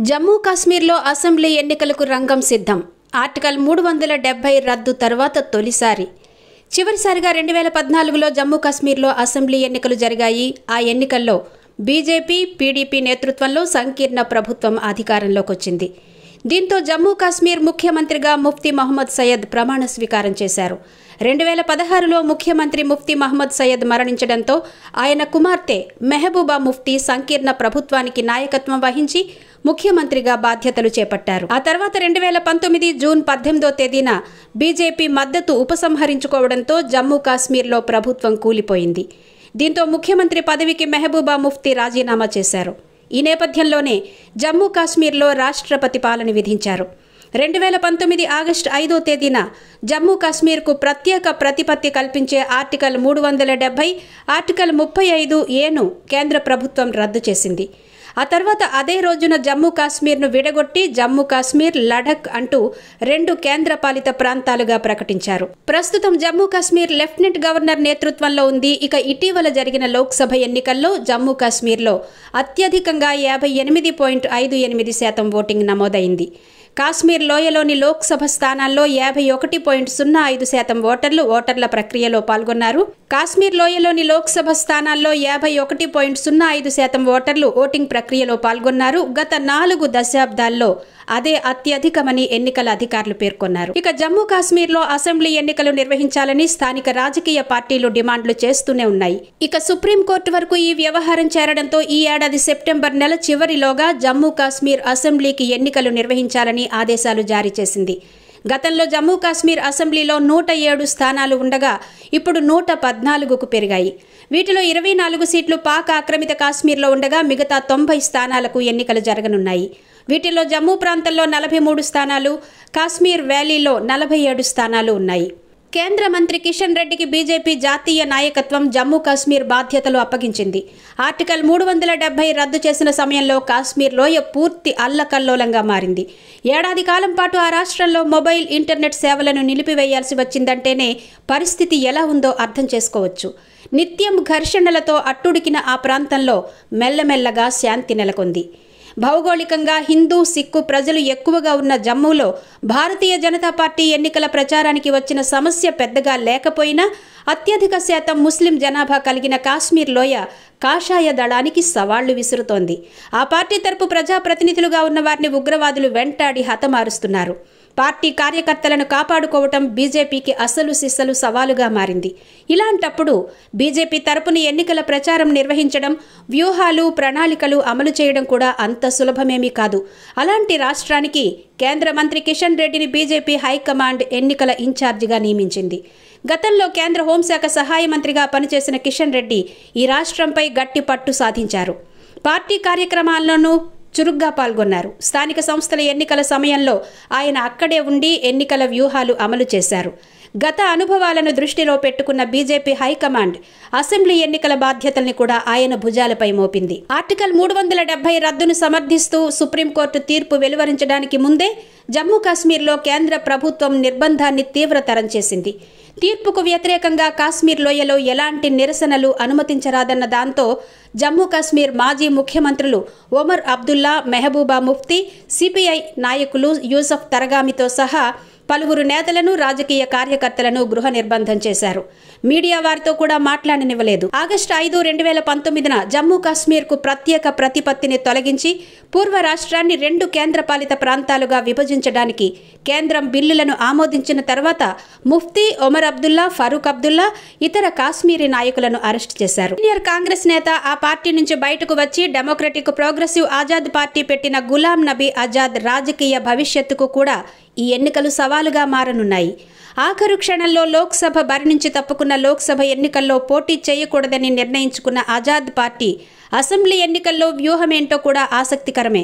జమ్మూ కాశ్మీర్లో అసెంబ్లీ ఎన్నికలకు రంగం సిద్ధం. ఆర్టికల్ 370 రద్దు తర్వాత తొలిసారి చివరిసారిగా 2014లో జమ్మూ కాశ్మీర్లో అసెంబ్లీ ఎన్నికలు జరిగాయి. ఆ ఎన్నికల్లో బీజేపీ, పీడీపీ నేతృత్వంలో సంకీర్ణ ప్రభుత్వం అధికారంలోకి వచ్చింది. దీంతో జమ్మూ కాశ్మీర్ ముఖ్యమంత్రిగా ముఫ్తీ మహమ్మద్ సయ్యద్ ప్రమాణ స్వీకారం చేశారు. 2016లో ముఖ్యమంత్రి ముఫ్తీ మహమ్మద్ సయ్యద్ మరణించడంతో ఆయన కుమార్తె మెహబూబా ముఫ్తీ సంకీర్ణ ప్రభుత్వానికి నాయకత్వం వహించి ముఖ్యమంత్రిగా బాధ్యతలు చేపట్టారు. ఆ తర్వాత 2019 జూన్ 18వ తేదీన బీజేపీ మద్దతు ఉపసంహరించుకోవడంతో జమ్మూ కాశ్మీర్లో ప్రభుత్వం కూలిపోయింది. దీంతో ముఖ్యమంత్రి పదవికి మెహబూబా ముఫ్తీ రాజీనామా చేశారు. ఈ నేపథ్యంలోనే జమ్మూ కాశ్మీర్లో రాష్ట్రపతి పాలన విధించారు. 2019 ఆగస్టు 5వ తేదీన జమ్మూ కాశ్మీర్కు ప్రత్యేక ప్రతిపత్తి కల్పించే ఆర్టికల్ 370, ఆర్టికల్ 35A కేంద్ర ప్రభుత్వం రద్దు చేసింది. ఆ తర్వాత అదే రోజున జమ్మూ కాశ్మీర్ను విడగొట్టి జమ్మూ కాశ్మీర్, లడఖ్ అంటూ 2 కేంద్రపాలిత ప్రాంతాలుగా ప్రకటించారు. ప్రస్తుతం జమ్మూ కాశ్మీర్ లెఫ్టినెంట్ గవర్నర్ నేతృత్వంలో ఉంది. ఇక ఇటీవల జరిగిన లోక్సభ ఎన్నికల్లో జమ్మూ కాశ్మీర్లో అత్యధికంగా 58.58% ఓటింగ్ నమోదైంది. కాశ్మీర్ లోయలోని లోక్సభ స్థానాల్లో 51.05% ఓటర్ల ప్రక్రియలో పాల్గొన్నారు. కాశ్మీర్ లోయలోని లోక్సభ స్థానాల్లో 51.05% ఓటర్లు ఓటింగ్ ప్రక్రియలో పాల్గొన్నారు. గత 4 దశాబ్దాల్లో అదే అత్యధికమని ఎన్నికల అధికారులు పేర్కొన్నారు. ఇక జమ్మూ కాశ్మీర్లో అసెంబ్లీ ఎన్నికలు నిర్వహించాలని స్థానిక రాజకీయ పార్టీలు డిమాండ్లు చేస్తూనే ఉన్నాయి. ఇక సుప్రీంకోర్టు వరకు ఈ వ్యవహారం చేరడంతో ఈ ఏడాది సెప్టెంబర్ నెల చివరిలోగా జమ్మూ కాశ్మీర్ అసెంబ్లీకి ఎన్నికలు నిర్వహించాలని ఆదేశాలు జారీ చేసింది. గతంలో జమ్మూ కాశ్మీర్ అసెంబ్లీలో 107 స్థానాలు ఉండగా ఇప్పుడు 114కు పెరిగాయి. వీటిలో 24 సీట్లు పాక్ ఆక్రమిత కాశ్మీర్లో ఉండగా మిగతా 90 స్థానాలకు ఎన్నికలు జరగనున్నాయి. వీటిలో జమ్మూ ప్రాంతంలో 43 స్థానాలు, కాశ్మీర్ వ్యాలీలో 47 స్థానాలు ఉన్నాయి. కేంద్ర మంత్రి కిషన్ రెడ్డికి బీజేపీ జాతీయ నాయకత్వం జమ్మూ కాశ్మీర్ బాధ్యతలు అప్పగించింది. ఆర్టికల్ 370 రద్దు చేసిన సమయంలో కాశ్మీర్ లోయ పూర్తి అల్లకల్లోలంగా మారింది. ఏడాది కాలం పాటు ఆ రాష్ట్రంలో మొబైల్, ఇంటర్నెట్ సేవలను నిలిపివేయాల్సి వచ్చిందంటేనే పరిస్థితి ఎలా ఉందో అర్థం చేసుకోవచ్చు. నిత్యం ఘర్షణలతో అట్టుడికిన ఆ ప్రాంతంలో మెల్లమెల్లగా శాంతి నెలకొంది. భౌగోళికంగా హిందూ, సిక్కు ప్రజలు ఎక్కువగా ఉన్న జమ్మూలో భారతీయ జనతా పార్టీ ఎన్నికల ప్రచారానికి వచ్చిన సమస్య పెద్దగా లేకపోయినా అత్యధిక శాతం ముస్లిం జనాభా కలిగిన కాశ్మీర్ లోయ కాషాయ దళానికి సవాళ్లు విసురుతోంది. ఆ పార్టీ తరపు ప్రజాప్రతినిధులుగా ఉన్న వారిని ఉగ్రవాదులు వెంటాడి హతమారుస్తున్నారు. పార్టీ కార్యకర్తలను కాపాడుకోవటం బీజేపీకి అసలు సిసలు సవాలుగా మారింది. ఇలాంటప్పుడు బీజేపీ తరపున ఎన్నికల ప్రచారం నిర్వహించడం, వ్యూహాలు, ప్రణాళికలు అమలు చేయడం కూడా అంత సులభమేమీ కాదు. అలాంటి రాష్ట్రానికి కేంద్ర మంత్రి కిషన్ రెడ్డిని బీజేపీ హైకమాండ్ ఎన్నికల ఇన్ఛార్జిగా నియమించింది. గతంలో కేంద్ర హోంశాఖ సహాయ మంత్రిగా పనిచేసిన కిషన్ రెడ్డి ఈ రాష్ట్రంపై గట్టి పట్టు సాధించారు. పార్టీ కార్యక్రమాల్లోనూ చురుగ్గా పాల్గొన్నారు. స్థానిక సంస్థల ఎన్నికల సమయంలో ఆయన అక్కడే ఉండి ఎన్నికల వ్యూహాలు అమలు చేశారు. గత అనుభవాలను దృష్టిలో పెట్టుకున్న బీజేపీ హైకమాండ్ అసెంబ్లీ ఎన్నికల బాధ్యతల్ని కూడా ఆయన భుజాలపై మోపింది. ఆర్టికల్ 370 రద్దును సమర్థిస్తూ సుప్రీంకోర్టు తీర్పు వెలువరించడానికి ముందే జమ్మూ కాశ్మీర్లో కేంద్ర ప్రభుత్వం నిర్బంధాన్ని తీవ్రతరం చేసింది. తీర్పుకు వ్యతిరేకంగా కాశ్మీర్ లోయలో ఎలాంటి నిరసనలు అనుమతించరాదన్న దాంతో జమ్మూ కాశ్మీర్ మాజీ ముఖ్యమంత్రులు ఒమర్ అబ్దుల్లా, మెహబూబా ముఫ్తీ, సిపిఐ నాయకులు యూసఫ్ తరగామితో సహా పలువురు నేతలను, రాజకీయ కార్యకర్తలను గృహ నిర్బంధం చేశారు. మీడియా వారితో కూడా మాట్లాడనివ్వలేదు. ఆగస్టు 5, 2019న జమ్మూ కాశ్మీర్కు ప్రత్యేక ప్రతిపత్తిని తొలగించి పూర్వ రాష్ట్రాన్ని 2 కేంద్రపాలిత ప్రాంతాలుగా విభజించడానికి కేంద్రం బిల్లులను ఆమోదించిన తర్వాత ముఫ్తీ, ఒమర్ అబ్దుల్లా, ఫరూక్ అబ్దుల్లా ఇతర కాశ్మీరీ నాయకులను అరెస్టు చేశారు. సీనియర్ కాంగ్రెస్ నేత ఆ పార్టీ నుంచి బయటకు వచ్చి డెమోక్రటిక్ ప్రోగ్రెసివ్ ఆజాద్ పార్టీ పెట్టిన గులాం నబీ ఆజాద్ రాజకీయ భవిష్యత్తుకు కూడా ఈ ఎన్నికలు సవాలుగా మారనున్నాయి. ఆఖరు క్షణంలో లోక్సభ బరి నుంచి తప్పుకున్న లోక్సభ ఎన్నికల్లో పోటీ చేయకూడదని నిర్ణయించుకున్న ఆజాద్ పార్టీ అసెంబ్లీ ఎన్నికల్లో వ్యూహమేంటో కూడా ఆసక్తికరమే.